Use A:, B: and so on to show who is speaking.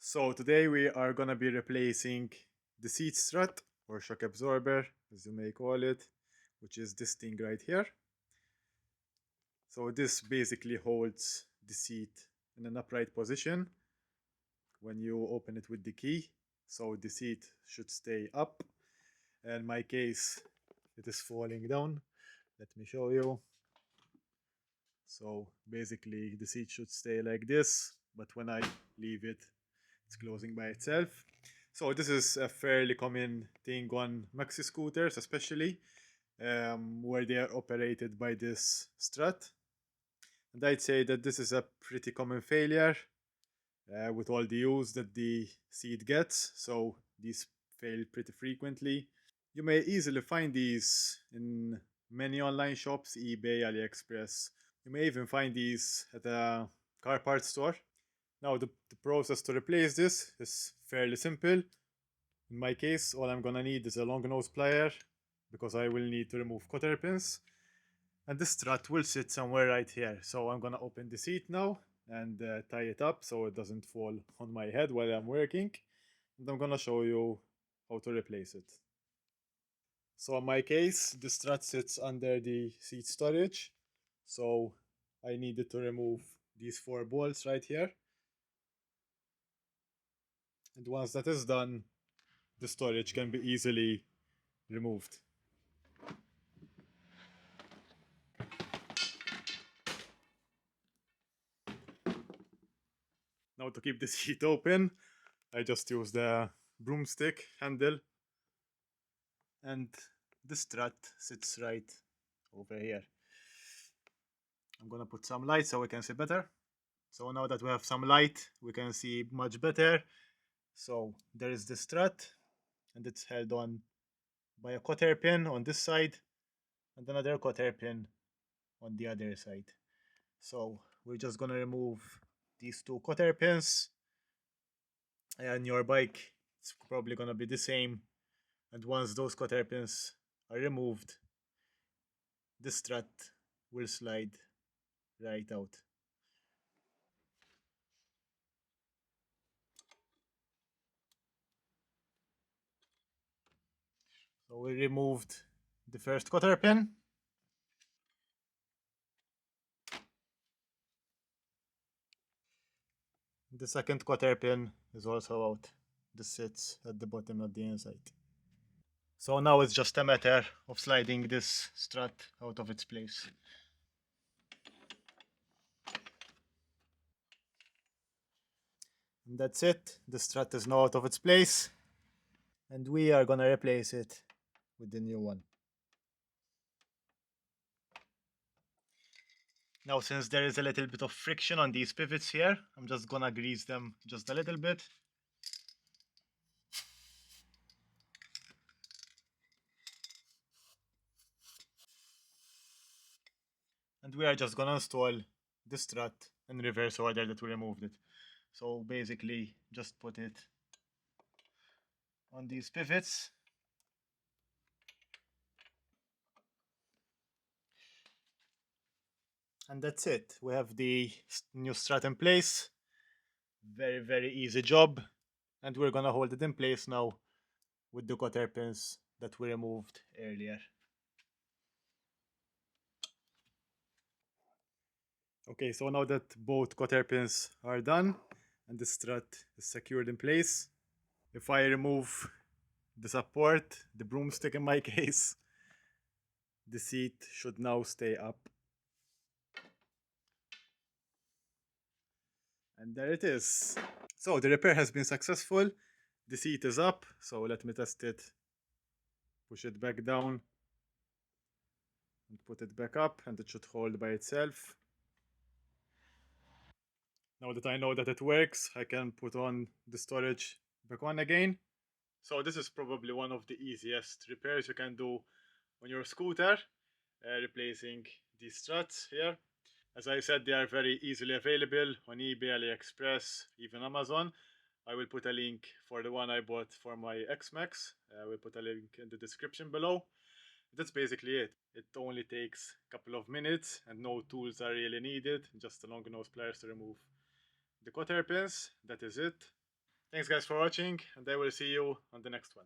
A: So today we are gonna be replacing the seat strut or shock absorber, as you may call it, which is this thing right here. So this basically holds the seat in an upright position when you open it with the key. So the seat should stay up. In my case, it is falling down. Let me show you. So basically the seat should stay like this, but when I leave it, it's closing by itself. So this is a fairly common thing on maxi scooters, especially where they are operated by this strut. And I'd say that this is a pretty common failure with all the use that the seat gets. So these fail pretty frequently. You may easily find these in many online shops, eBay, AliExpress. You may even find these at a car parts store. Now the process to replace this is fairly simple. In my case, all I'm gonna need is a long nose plier because I will need to remove cotter pins. And the strut will sit somewhere right here. So I'm gonna open the seat now and tie it up so it doesn't fall on my head while I'm working. And I'm gonna show you how to replace it. So in my case, the strut sits under the seat storage. So I needed to remove these four bolts right here. And once that is done, the storage can be easily removed. Now to keep the seat open, I just use the broomstick handle and the strut sits right over here. I'm gonna put some light so we can see better. So now that we have some light, we can see much better. So there is the strut and it's held on by a cotter pin on this side and another cotter pin on the other side. So we're just gonna remove these two cotter pins, and your bike it's probably gonna be the same. And once those cotter pins are removed, the strut will slide right out. So we removed the first cotter pin. The second cotter pin is also out. This sits at the bottom of the inside. So now it's just a matter of sliding this strut out of its place. And that's it. The strut is now out of its place. And we are gonna replace it with the new one. Now, since there is a little bit of friction on these pivots here, I'm just gonna grease them just a little bit. And we are just gonna install the strut in reverse order that we removed it. So basically, just put it on these pivots. And that's it. We have the new strut in place. Very, very easy job. And we're gonna hold it in place now with the cotter pins that we removed earlier. Okay, so now that both cotter pins are done and the strut is secured in place, if I remove the support, the broomstick in my case, the seat should now stay up. And there it is. So the repair has been successful. The seat is up, so let me test it. Push it back down and put it back up, and it should hold by itself. Now that I know that it works, I can put on the storage back on again. So this is probably one of the easiest repairs you can do on your scooter, replacing these struts here. As I said, they are very easily available on eBay, AliExpress, even Amazon. I will put a link for the one I bought for my XMAX. I will put a link in the description below. That's basically it. It only takes a couple of minutes and no tools are really needed, just a long nose pliers to remove the cotter pins. That is it. Thanks guys for watching, and I will see you on the next one.